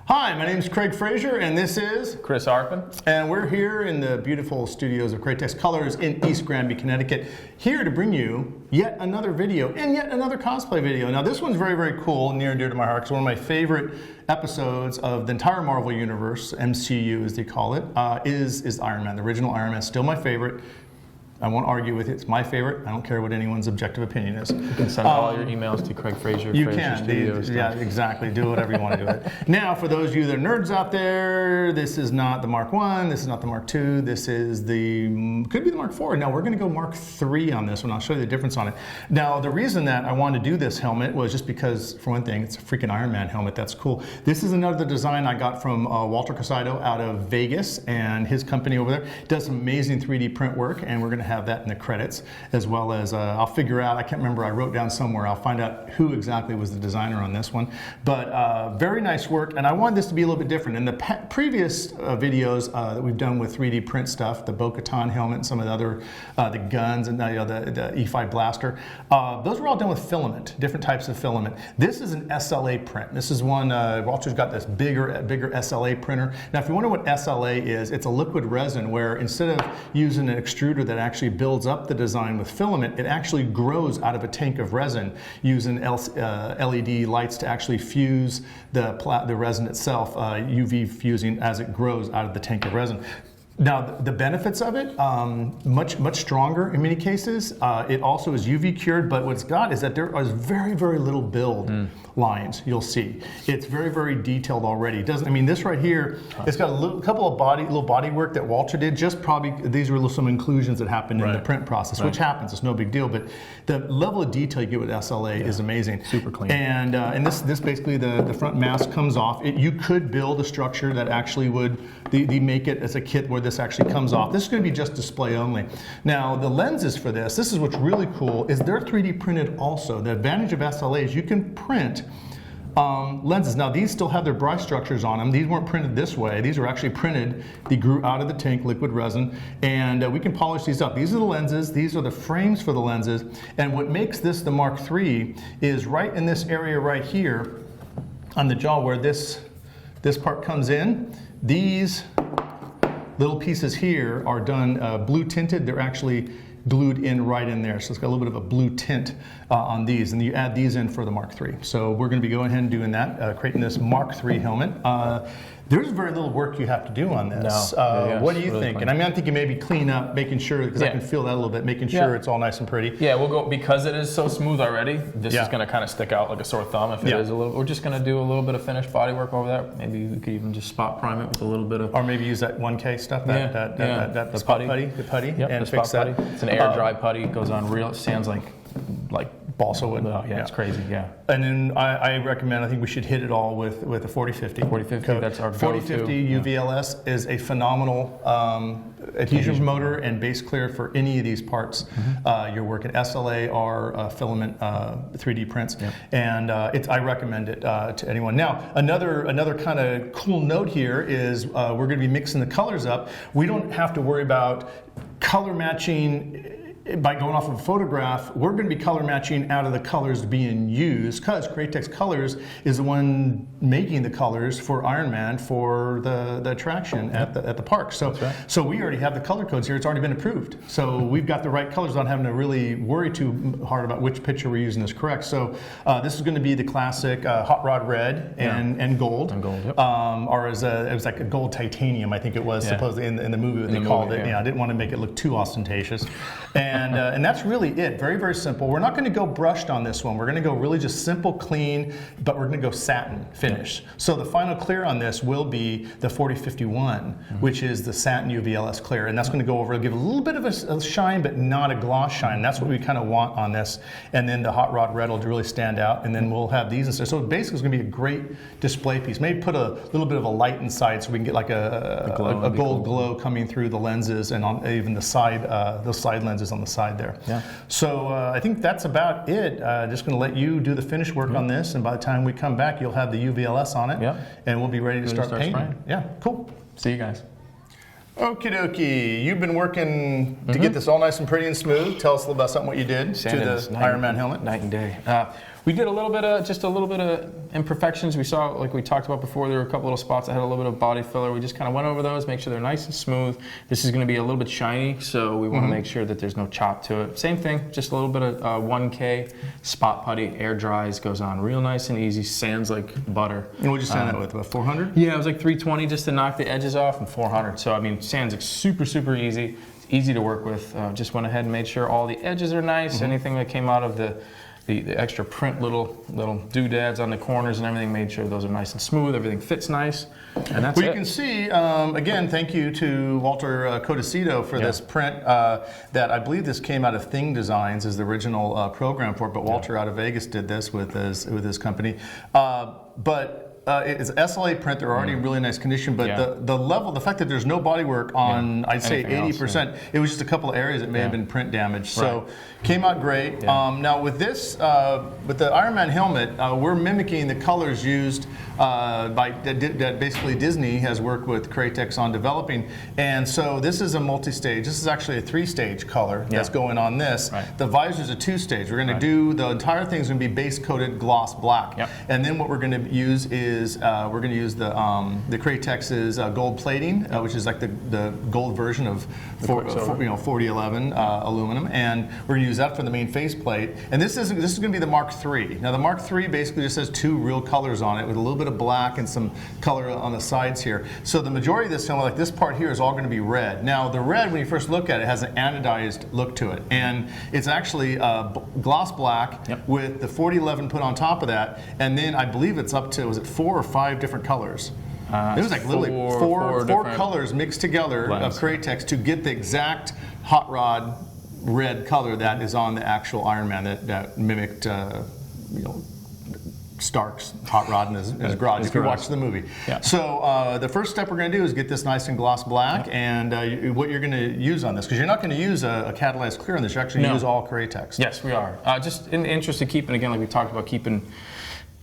Hi, my name is Craig Fraser, and this is Chris Arpin. And we're here in the beautiful studios of Createx Colors in East Granby, Connecticut, here to bring you yet another video and yet another cosplay video. Now, this one's very, very cool, near and dear to my heart, because one of my favorite episodes of the entire Marvel Universe, MCU as they call it, is Iron Man. The original Iron Man is still my favorite. I won't argue with it. It's my favorite. I don't care what anyone's objective opinion is. You can send all your emails to Craig Fraser. You Fraser can. Studios, Yeah, exactly. Do whatever you want to do with it. Now, for those of you that are nerds out there, this is not the Mark 1. This is not the Mark II. This is the, could be the Mark 4. Now, we're going to go Mark 3 on this one. I'll show you the difference on it. Now, the reason that I wanted to do this helmet was just because, for one thing, it's a freaking Iron Man helmet. That's cool. This is another design I got from Walter Casado out of Vegas, and his company over there does some amazing 3D print work, and we're going to have that in the credits, as well as I'll figure out, I can't remember, I wrote down somewhere, I'll find out who exactly was the designer on this one. But very nice work, and I wanted this to be a little bit different. In the previous videos that we've done with 3D print stuff, the Bo-Katan helmet and some of the other, the guns and the E5 blaster, those were all done with filament, different types of filament. This is an SLA print. This is one, Walter's got this bigger SLA printer. Now, if you wonder what SLA is, it's a liquid resin where instead of using an extruder that actually builds up the design with filament, it actually grows out of a tank of resin using LED lights to actually fuse the resin itself, UV fusing as it grows out of the tank of resin. Now, the benefits of it, much stronger in many cases. It also is UV cured, but what's got is that there is very, very little build lines you'll see. It's very, very detailed already. It doesn't, I mean, this right here, it's got a couple of little body work that Walter did, just probably, these were some inclusions that happened in the print process, which happens, it's no big deal, but the level of detail you get with SLA is amazing. Super clean. And this basically, the front mask comes off. You could build a structure that actually would, they make it as a kit where this actually comes off. This is going to be just display only. Now, the lenses for this is what's really cool, is they're 3D printed also. The advantage of SLA is you can print lenses. Now, these still have their bri structures on them. These weren't printed this way. These are actually printed. They grew out of the tank, liquid resin, and we can polish these up. These are the lenses. These are the frames for the lenses. And what makes this the Mark III is right in this area right here on the jaw where this part comes in. These little pieces here are done blue tinted. They're actually glued in right in there. So it's got a little bit of a blue tint on these, and you add these in for the Mark III. So we're going to be going ahead and doing that, creating this Mark III helmet. There's very little work you have to do on this. No. What do you think? And I mean, I'm thinking maybe clean up, making sure, because I can feel that a little bit, making sure it's all nice and pretty. Yeah, we'll go, because it is so smooth already, this is going to kind of stick out like a sore thumb if it is a little. We're just going to do a little bit of finished body work over there. Maybe we could even just spot prime it with a little bit of... Or maybe use that 1K stuff, the spot putty, and fix that. It's an air dry putty. It goes on real, it sounds like balsa wood. Oh, yeah, it's crazy, And then I recommend, I think we should hit it all with a 4050. 4050, that's our go-to. 4050 UVLS is a phenomenal adhesion motor and base clear for any of these parts. You're working SLA or filament 3D prints, and I recommend it to anyone. Now, another kind of cool note here is we're going to be mixing the colors up. We don't have to worry about color matching. By going off of a photograph, we're going to be color matching out of the colors being used, because Createx Colors is the one making the colors for Iron Man for the attraction at the park. So we already have the color codes here. It's already been approved. So we've got the right colors without having to really worry too hard about which picture we're using is correct. So this is going to be the classic hot rod red and gold. And gold, or it was like a gold titanium, I think it was supposedly in the movie what they called it. I didn't want to make it look too ostentatious. And that's really it. Very, very simple. We're not going to go brushed on this one. We're going to go really just simple, clean, but we're going to go satin finish. So the final clear on this will be the 4051, which is the satin UVLS clear. And that's going to go over, give a little bit of a shine, but not a gloss shine. That's what we kind of want on this. And then the hot rod red will really stand out. And then we'll have these instead. So basically it's going to be a great display piece. Maybe put a little bit of a light inside so we can get like a gold glow coming through the lenses and on even the side lenses on the side there. So I think that's about it. Just going to let you do the finish work on this, and by the time we come back, you'll have the UVLS on it, and we'll be ready to start painting. Spraying. Yeah, cool. See you guys. Okie dokie. You've been working to get this all nice and pretty and smooth. Tell us a little about something what you did to the Iron Man helmet. Night and day. We did just a little bit of imperfections. We saw, like we talked about before, there were a couple little spots that had a little bit of body filler. We just kind of went over those, make sure they're nice and smooth. This is going to be a little bit shiny, so we want to make sure that there's no chop to it. Same thing, just a little bit of 1K spot putty, air dries, goes on real nice and easy, sands like butter. And what'd you sand that with, about 400? Yeah, it was like 320 just to knock the edges off, and 400. So I mean, sands like super, super easy. It's easy to work with. Just went ahead and made sure all the edges are nice. Anything that came out of the extra print little doodads on the corners and everything, made sure those are nice and smooth, everything fits nice, and that's well, it. You can see, again, thank you to Walter Codicito for this print that I believe this came out of Thing Designs as the original program for it, but Walter out of Vegas did this with his company. It's SLA print. They're already in really nice condition, but the fact that there's no bodywork on, I'd say 80%, it was just a couple of areas that may have been print damage. So came out great. Now with this, with the Iron Man helmet, we're mimicking the colors used that basically Disney has worked with Createx on developing. And so this is a multi-stage. This is actually a 3-stage color that's going on this. The visor's a 2-stage. We're going to do, the entire thing's going to be base coated gloss black. And then what we're going to use is we're going to use the Createx's gold plating, which is like the gold version of 4011 aluminum, and we're going to use that for the main faceplate. And this is going to be the Mark III. Now the Mark III basically just has 2 real colors on it with a little bit of black and some color on the sides here. So the majority of this helmet, like this part here, is all going to be red. Now the red, when you first look at it, has an anodized look to it, and it's actually gloss black with the 4011 put on top of that, and then I believe it's up to, was it 4 or 5 different colors? It was like literally four colors mixed together of Createx to get the exact hot rod red color that is on the actual Iron Man that mimicked, Stark's hot rod in his garage, if you watch the movie. So the first step we're going to do is get this nice and gloss black, and what you're going to use on this, because you're not going to use a catalyzed clear on this, you're actually going to use all Createx. Yes, we are. Just in the interest of keeping, again, like we talked about, keeping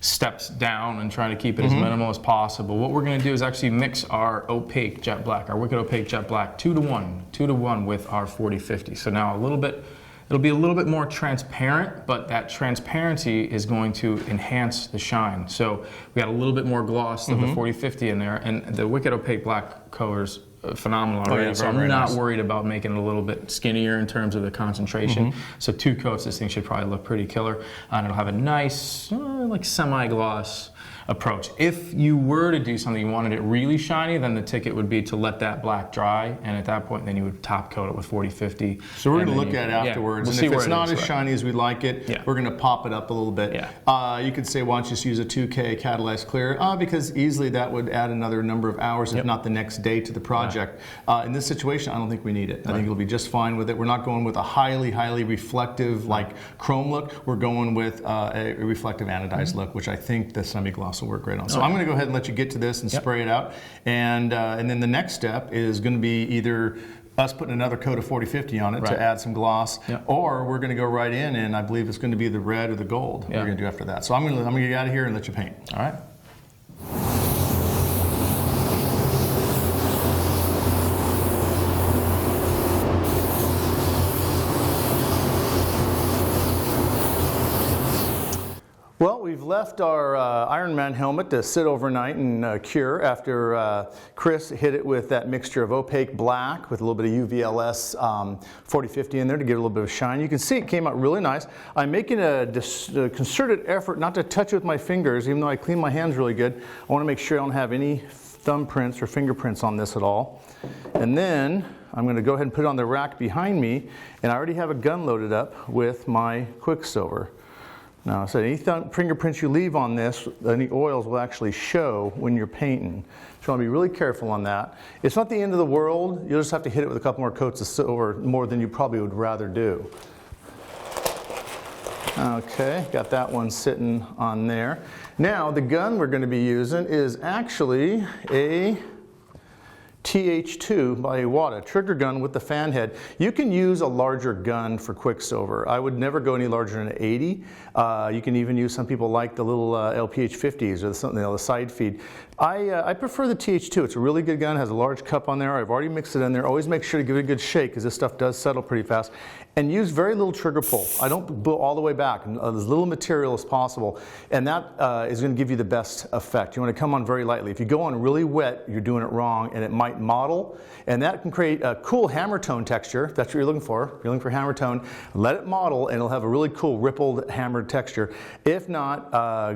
steps down and trying to keep it as minimal as possible. What we're going to do is actually mix our opaque jet black, our wicked opaque jet black, 2 to 1 with our 4050. So now it'll be a little bit more transparent, but that transparency is going to enhance the shine. So we got a little bit more gloss than the 4050 in there, and the wicked opaque black color's phenomenal already. So I'm not worried about making it a little bit skinnier in terms of the concentration. So 2 coats, this thing should probably look pretty killer, and it'll have a nice, like semi-gloss approach. If you were to do something, you wanted it really shiny, then the ticket would be to let that black dry, and at that point then you would top coat it with 4050. So we're going to look at it afterwards, we'll and if it's not as shiny as we'd like it, we're going to pop it up a little bit. You could say, why don't you just use a 2K catalyzed clear? Because easily that would add another number of hours, if not the next day, to the project. In this situation, I don't think we need it. I think it'll be just fine with it. We're not going with a highly, highly reflective like chrome look. We're going with a reflective anodized look, which I think the semi-gloss will work great on. So I'm going to go ahead and let you get to this and spray it out. And then the next step is going to be either us putting another coat of 4050 on it to add some gloss, or we're going to go right in, and I believe it's going to be the red or the gold we're going to do after that. So I'm going to get out of here and let you paint. All right. Well, we've left our Iron Man helmet to sit overnight and cure after Chris hit it with that mixture of opaque black with a little bit of UVLS 4050 in there to get a little bit of shine. You can see it came out really nice. I'm making a concerted effort not to touch it with my fingers, even though I clean my hands really good. I want to make sure I don't have any thumbprints or fingerprints on this at all. And then I'm going to go ahead and put it on the rack behind me, and I already have a gun loaded up with my Quicksilver. Now, so any fingerprints you leave on this, any oils will actually show when you're painting. So you want to be really careful on that. It's not the end of the world. You'll just have to hit it with a couple more coats of silver, more than you probably would rather do. Okay, got that one sitting on there. Now, the gun we're going to be using is actually a TH2 by Iwata, trigger gun with the fan head. You can use a larger gun for Quicksilver. I would never go any larger than an 80. You can even use, some people like the little LPH50s or something, the side feed. I prefer the TH2. It's a really good gun, has a large cup on there. I've already mixed it in there. Always make sure to give it a good shake because this stuff does settle pretty fast. And use very little trigger pull. I don't pull all the way back, as little material as possible. And that is going to give you the best effect. You want to come on very lightly. If you go on really wet, you're doing it wrong and it might mottle. And that can create a cool hammer tone texture. If that's what you're looking for. If you're looking for hammer tone, let it mottle and it'll have a really cool rippled hammered texture. If not,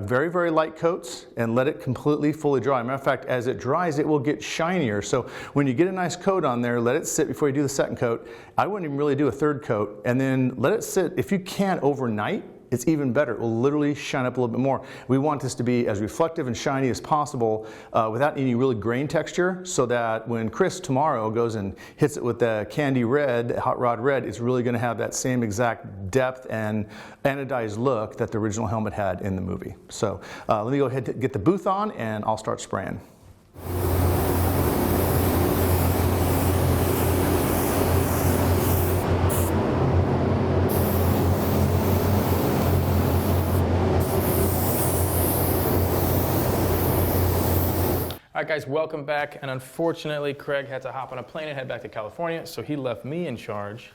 very, very light coats and let it completely fully dry. Matter of fact, as it dries, it will get shinier. So when you get a nice coat on there, let it sit before you do the second coat. I wouldn't even really do a third coat, and then let it sit, if you can, overnight. It's even better. It will literally shine up a little bit more. We want this to be as reflective and shiny as possible without any really grain texture, so that when Chris tomorrow goes and hits it with the candy red, hot rod red, it's really going to have that same exact depth and anodized look that the original helmet had in the movie. So let me go ahead and get the booth on and I'll start spraying. All right, guys, welcome back. And unfortunately, Craig had to hop on a plane and head back to California, so he left me in charge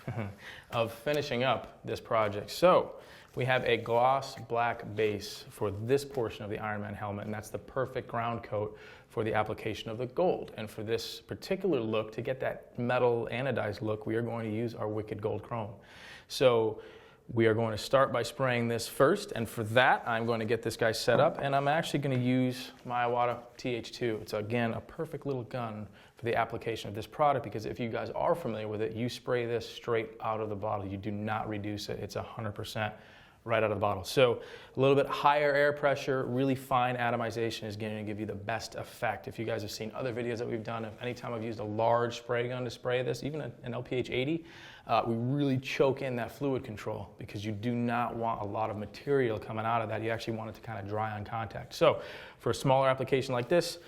of finishing up this project. So we have a gloss black base for this portion of the Iron Man helmet, and that's the perfect ground coat for the application of the gold. And for this particular look, to get that metal anodized look, we are going to use our Wicked Gold Chrome. So we are going to start by spraying this first, and for that, I'm going to get this guy set up, and I'm actually going to use my Iwata TH2. It's, again, a perfect little gun for the application of this product, because if you guys are familiar with it, you spray this straight out of the bottle. You do not reduce it. It's 100% right out of the bottle. So a little bit higher air pressure, really fine atomization is going to give you the best effect. If you guys have seen other videos that we've done, if anytime I've used a large spray gun to spray this, even an LPH 80, we really choke in that fluid control, because you do not want a lot of material coming out of that. You actually want it to kind of dry on contact. So for a smaller application like this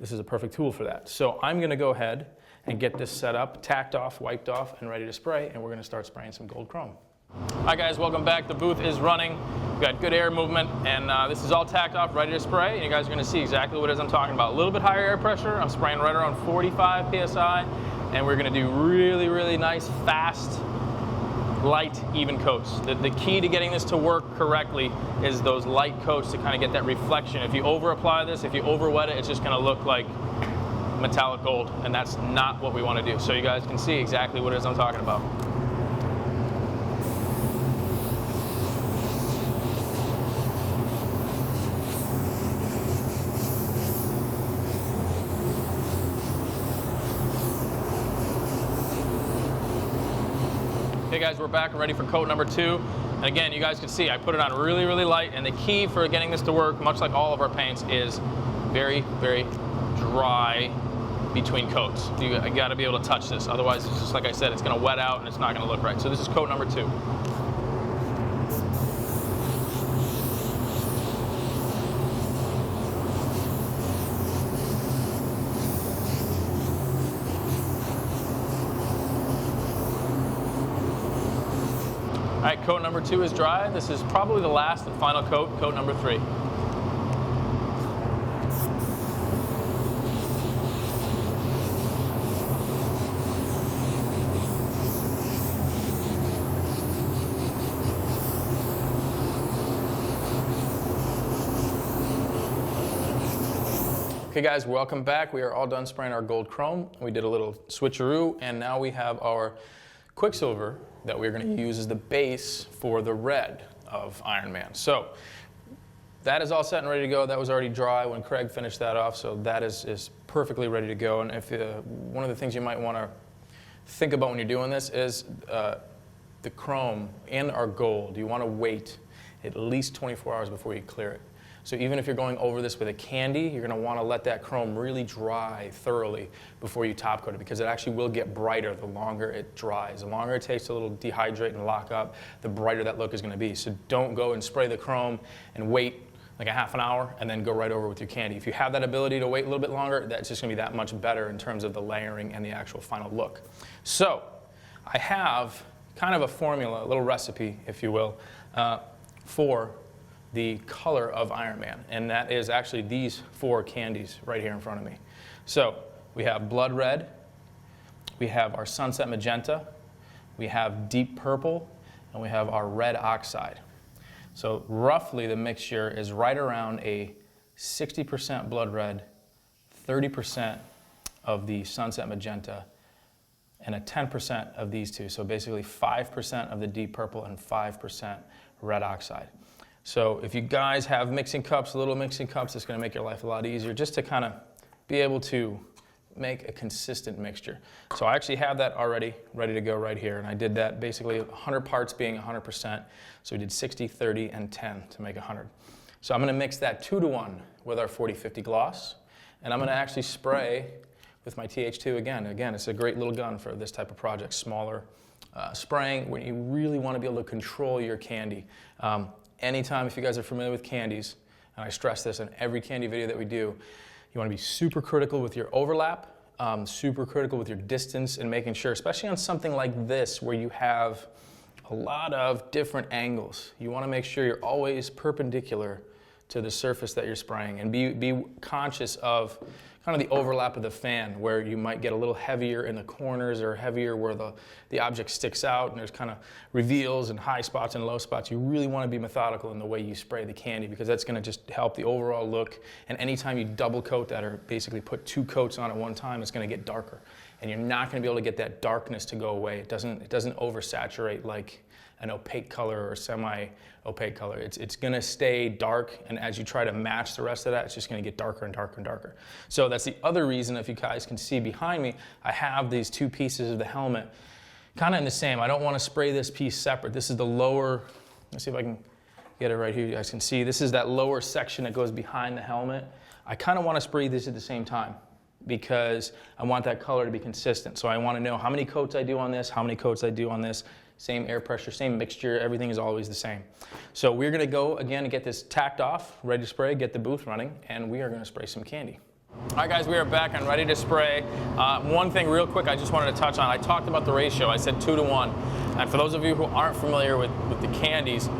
is a perfect tool for that. So I'm going to go ahead and get this set up, tacked off, wiped off, and ready to spray, and we're going to start spraying some gold chrome. Hi guys, welcome back. The booth is running. We've got good air movement, and this is all tacked off, ready to spray, and you guys are going to see exactly what it is I'm talking about. A little bit higher air pressure. I'm spraying right around 45 psi, and we're going to do really, really nice, fast, light, even coats. The key to getting this to work correctly is those light coats to kind of get that reflection. If you over apply this, if you over wet it, it's just going to look like metallic gold, and that's not what we want to do. So you guys can see exactly what it is I'm talking about. Okay guys, we're back and ready for coat number 2. And again, you guys can see I put it on really, really light, and the key for getting this to work, much like all of our paints, is very, very dry between coats. You got to be able to touch this, otherwise it's just like I said, it's going to wet out and it's not going to look right. So this is coat number 2. All right, coat number 2 is dry. This is probably the last and final coat, coat number 3. Okay guys, welcome back. We are all done spraying our gold chrome. We did a little switcheroo, and now we have our Quicksilver that we're going to use as the base for the red of Iron Man. So that is all set and ready to go. That was already dry when Craig finished that off, so that is perfectly ready to go. And if one of the things you might want to think about when you're doing this is the chrome and our gold. You want to wait at least 24 hours before you clear it. So even if you're going over this with a candy, you're going to want to let that chrome really dry thoroughly before you top coat it, because it actually will get brighter the longer it dries. The longer it takes to dehydrate and lock up, the brighter that look is going to be. So don't go and spray the chrome and wait like a half an hour and then go right over with your candy. If you have that ability to wait a little bit longer, that's just going to be that much better in terms of the layering and the actual final look. So I have kind of a formula, a little recipe, if you will, for the color of Iron Man, and that is actually these 4 candies right here in front of me. So we have blood red, we have our sunset magenta, we have deep purple, and we have our red oxide. So roughly the mixture is right around a 60% blood red, 30% of the sunset magenta, and a 10% of these two. So basically 5% of the deep purple and 5% red oxide. So if you guys have mixing cups, little mixing cups, it's going to make your life a lot easier just to kind of be able to make a consistent mixture. So I actually have that already ready to go right here, and I did that basically 100 parts being 100%. So we did 60, 30, and 10 to make 100. So I'm going to mix that 2-to-1 with our 40-50 gloss, and I'm going to actually spray with my TH2 again. Again, it's a great little gun for this type of project, smaller spraying when you really want to be able to control your candy. Anytime, if you guys are familiar with candies, and I stress this in every candy video that we do, you want to be super critical with your overlap, super critical with your distance, and making sure, especially on something like this where you have a lot of different angles, you want to make sure you're always perpendicular to the surface that you're spraying, and be conscious of kind of the overlap of the fan, where you might get a little heavier in the corners or heavier where the object sticks out and there's kind of reveals and high spots and low spots. You really want to be methodical in the way you spray the candy, because that's going to just help the overall look. And anytime you double coat that, or basically put 2 coats on at one time, it's going to get darker. And you're not going to be able to get that darkness to go away. It doesn't oversaturate like an opaque color or semi-opaque color. It's going to stay dark, and as you try to match the rest of that, it's just going to get darker and darker and darker. So that's the other reason, if you guys can see behind me, I have these 2 pieces of the helmet kind of in the same. I don't want to spray this piece separate. This is the lower, let's see if I can get it right here. You guys can see this is that lower section that goes behind the helmet. I kind of want to spray this at the same time, because I want that color to be consistent. So I want to know how many coats I do on this, how many coats I do on this. Same air pressure, same mixture, everything is always the same. So we're going to go again and get this tacked off, ready to spray, get the booth running, and we are going to spray some candy. All right, guys, we are back and ready to spray. One thing real quick I just wanted to touch on. I talked about the ratio. I said 2-to-1. And for those of you who aren't familiar with the candies,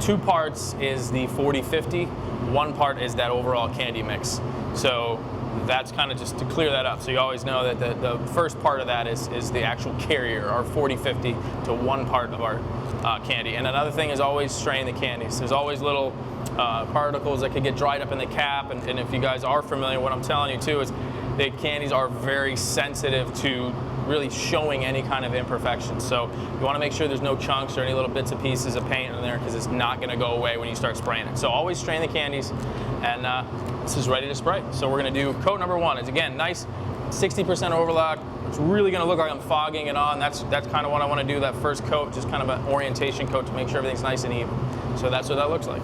2 parts is the 40-50, 1 part is that overall candy mix. So that's kind of just to clear that up. So you always know that the first part of that is the actual carrier, our 40-50 to 1 part of our candy. And another thing is always strain the candies. There's always little particles that could get dried up in the cap. And if you guys are familiar, what I'm telling you too is the candies are very sensitive to really showing any kind of imperfections. So you want to make sure there's no chunks or any little bits and pieces of paint in there, because it's not going to go away when you start spraying it. So always strain the candies, and this is ready to spray. So we're going to do coat number 1. It's again nice 60% overlap. It's really going to look like I'm fogging it on. That's kind of what I want to do, that first coat, just kind of an orientation coat to make sure everything's nice and even. So that's what that looks like.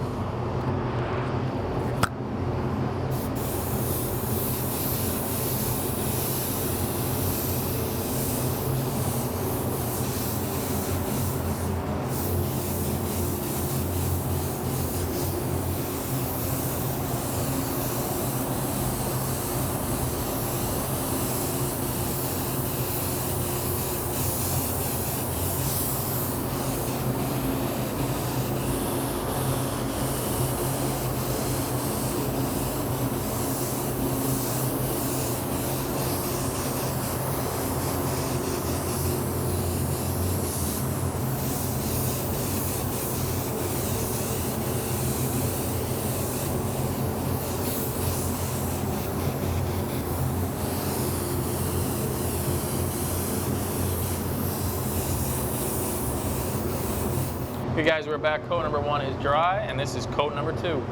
Okay guys, we're back. Coat number 1 is dry, and this is coat number 2.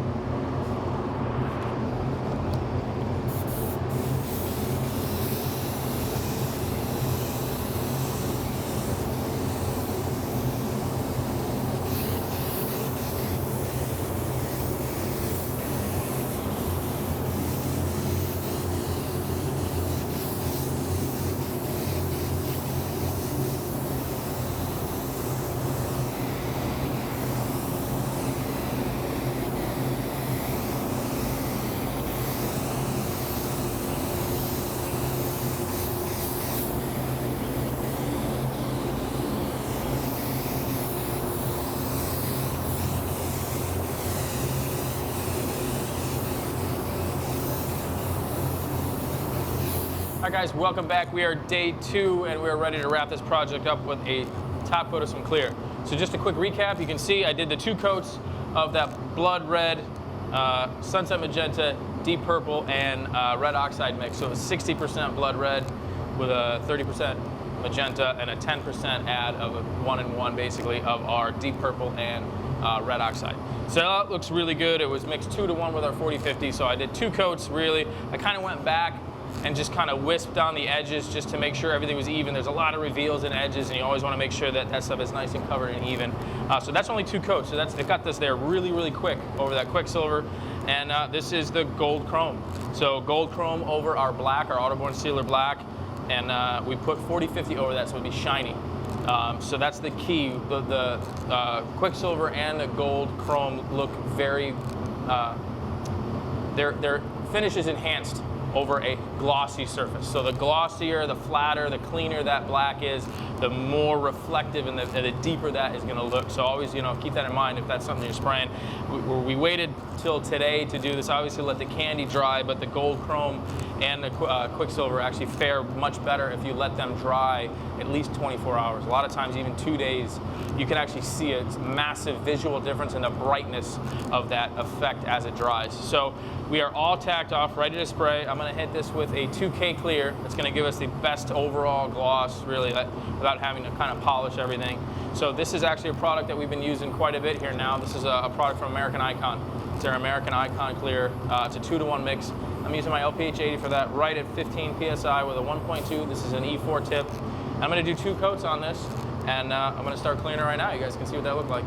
All right, guys, welcome back. We are day 2, and we're ready to wrap this project up with a top coat of some clear. So just a quick recap, you can see I did the 2 coats of that blood red, sunset magenta, deep purple, and red oxide mix. So it was 60% blood red with a 30% magenta and a 10% add of a 1-in-1 basically of our deep purple and red oxide. So that looks really good. It was mixed 2-to-1 with our 40-50, so I did 2 coats really. I kind of went back and just kind of wisped down the edges just to make sure everything was even. There's a lot of reveals and edges, and you always want to make sure that that stuff is nice and covered and even. So that's only 2 coats, so it got this there really, really quick over that Quicksilver. And this is the gold chrome. So gold chrome over our black, our AutoBorne Sealer Black, and we put 40-50 over that so it'd be shiny. So that's the key. The Quicksilver and the gold chrome look very, their finish is enhanced over a glossy surface. So the glossier, the flatter, the cleaner that black is, the more reflective and the deeper that is going to look. So always, keep that in mind if that's something you're spraying. We waited till today to do this, obviously let the candy dry, but the gold chrome and the Quicksilver actually fare much better if you let them dry at least 24 hours. A lot of times, even 2 days, you can actually see a massive visual difference in the brightness of that effect as it dries. So we are all tacked off, ready to spray. I'm going to hit this with a 2K clear. It's going to give us the best overall gloss, really, without having to kind of polish everything. So this is actually a product that we've been using quite a bit here now. This is a product from American Icon. It's our American Icon Clear. It's a 2-to-1 mix. I'm using my LPH 80 for that, right at 15 PSI with a 1.2. This is an E4 tip. I'm going to do 2 coats on this, and I'm going to start cleaning it right now. You guys can see what that looks like.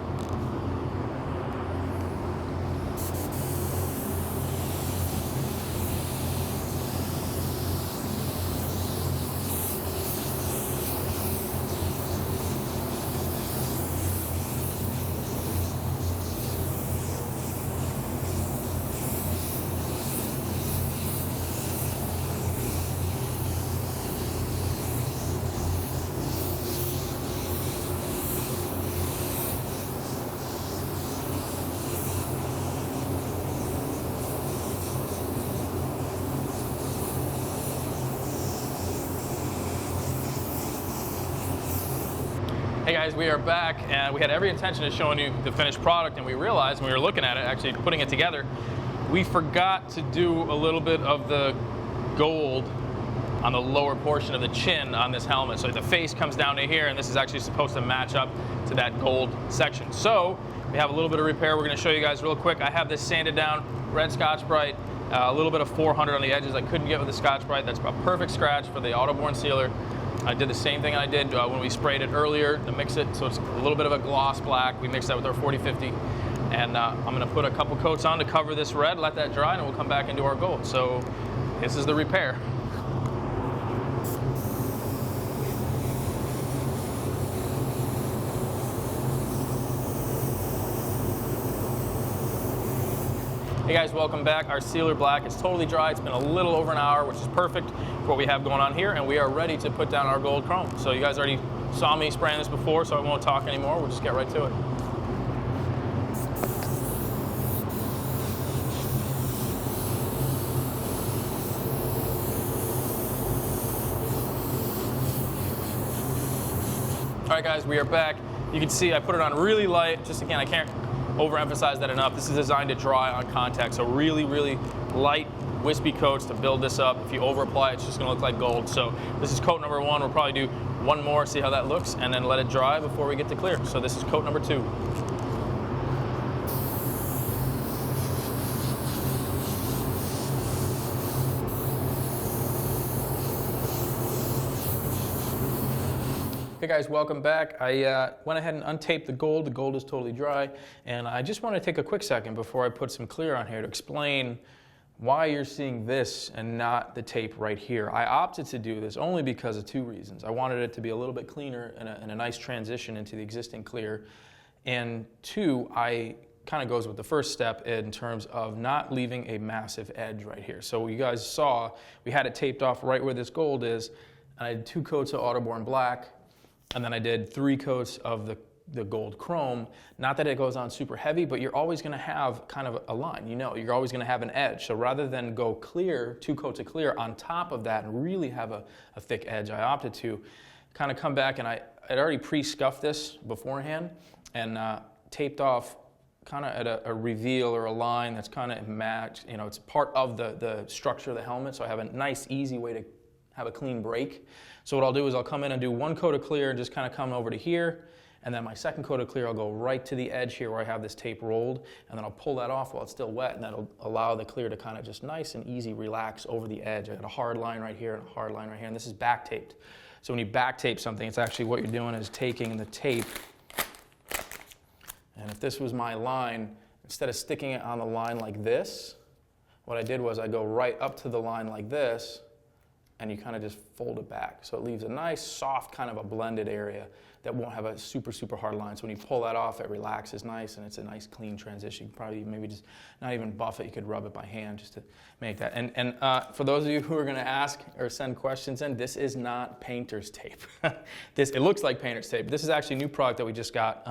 Hey guys, we are back, and we had every intention of showing you the finished product, and we realized when we were looking at it, actually putting it together, we forgot to do a little bit of the gold on the lower portion of the chin on this helmet. So the face comes down to here, and this is actually supposed to match up to that gold section. So we have a little bit of repair we're going to show you guys real quick. I have this sanded down, red Scotch-Brite, a little bit of 400 on the edges I couldn't get with the Scotch-Brite. That's a perfect scratch for the AutoBorne Sealer. I did the same thing I did when we sprayed it earlier to mix it, so it's a little bit of a gloss black. We mixed that with our 40-50, and I'm going to put a couple coats on to cover this red, let that dry, and we'll come back and do our gold. So this is the repair. Hey guys, welcome back. Our Sealer Black is totally dry. It's been a little over an hour, which is perfect for what we have going on here, and we are ready to put down our gold chrome. So you guys already saw me spraying this before, so I won't talk anymore. We'll just get right to it. All right guys, we are back. You can see I put it on really light. Just again, I can't overemphasize that enough. This is designed to dry on contact, so really, really light, wispy coats to build this up. If you over apply, it's just going to look like gold. So this is coat number 1. We'll probably do one more, see how that looks, and then let it dry before we get to clear. So this is coat number 2. Hey guys, welcome back. I went ahead and untaped the gold. The gold is totally dry, and I just want to take a quick second before I put some clear on here to explain why you're seeing this and not the tape right here. I opted to do this only because of 2 reasons. I wanted it to be a little bit cleaner and a nice transition into the existing clear, and 2, I kind of goes with the first step in terms of not leaving a massive edge right here. So you guys saw we had it taped off right where this gold is, and I did 2 coats of AutoBorne Black, and then I did 3 coats of the the gold chrome, not that it goes on super heavy, but you're always going to have kind of a line, you know, you're always going to have an edge. So rather than go clear, 2 coats of clear on top of that and really have a thick edge, I opted to kind of come back, and I'd already pre-scuffed this beforehand and taped off kind of at a reveal or a line that's kind of matched, you know, it's part of the structure of the helmet, so I have a nice, easy way to have a clean break. So what I'll do is I'll come in and do 1 coat of clear and just kind of come over to here, and then my 2nd coat of clear, I'll go right to the edge here where I have this tape rolled, and then I'll pull that off while it's still wet, and that'll allow the clear to kind of just nice and easy relax over the edge. I got a hard line right here and a hard line right here, and this is back taped. So when you back tape something, it's actually what you're doing is taking the tape, and if this was my line, instead of sticking it on the line like this, what I did was I go right up to the line like this, and you kind of just fold it back. So it leaves a nice, soft, kind of a blended area that won't have a super, super hard line. So when you pull that off, it relaxes nice, and it's a nice, clean transition. You can probably maybe just not even buff it. You could rub it by hand just to make that. And for those of you who are going to ask or send questions in, this is not painter's tape. It looks like painter's tape. This is actually a new product that we just got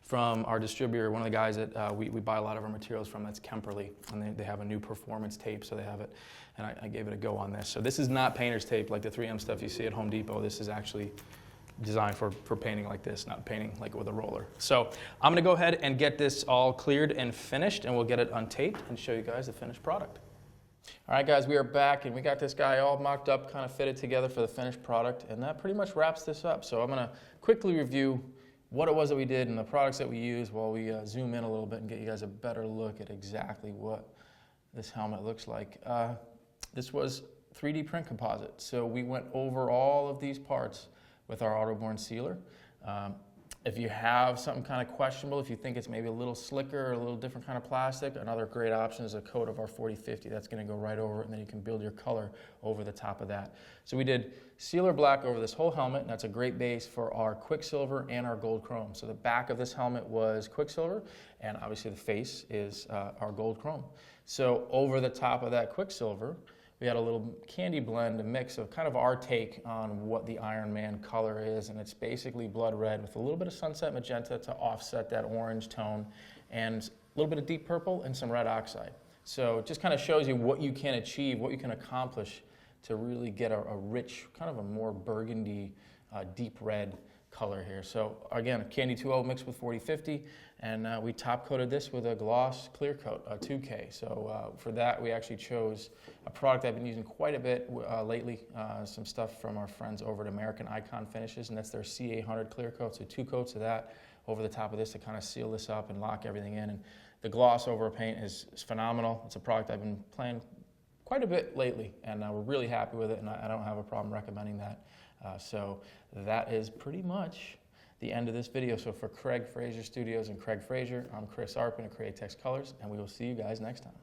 from our distributor, one of the guys that we buy a lot of our materials from, that's Kemperly, and they have a new performance tape, so they have it, and I gave it a go on this. So this is not painter's tape like the 3M stuff you see at Home Depot. This is actually designed for painting like this, not painting like with a roller. So I'm gonna go ahead and get this all cleared and finished, and we'll get it untaped and show you guys the finished product. All right, guys, we are back, and we got this guy all mocked up, kind of fitted together for the finished product, and that pretty much wraps this up. So I'm gonna quickly review what it was that we did and the products that we used while we zoom in a little bit and get you guys a better look at exactly what this helmet looks like. This was 3D print composite. So we went over all of these parts with our AutoBorne sealer. If you have something kind of questionable, if you think it's maybe a little slicker or a little different kind of plastic, another great option is a coat of our 4050. That's going to go right over it, and then you can build your color over the top of that. So we did Sealer Black over this whole helmet, and that's a great base for our Quicksilver and our Gold Chrome. So the back of this helmet was Quicksilver, and obviously the face is our Gold Chrome. So over the top of that Quicksilver, we had a little candy blend, a mix of kind of our take on what the Iron Man color is, and it's basically blood red with a little bit of sunset magenta to offset that orange tone, and a little bit of deep purple and some red oxide. So it just kind of shows you what you can achieve, what you can accomplish to really get a rich, kind of a more burgundy, deep red color here. So again, a Candy 2.0 mixed with 4050, and we top coated this with a gloss clear coat, a 2K. So for that, we actually chose a product I've been using quite a bit lately, some stuff from our friends over at American Icon Finishes, and that's their C800 clear coat. So 2 coats of that over the top of this to kind of seal this up and lock everything in. And the gloss over a paint is phenomenal. It's a product I've been playing quite a bit lately, and we're really happy with it, and I don't have a problem recommending that. So that is pretty much the end of this video. So for Craig Fraser Studios and Craig Fraser, I'm Chris Arpin of Createx Colors, and we will see you guys next time.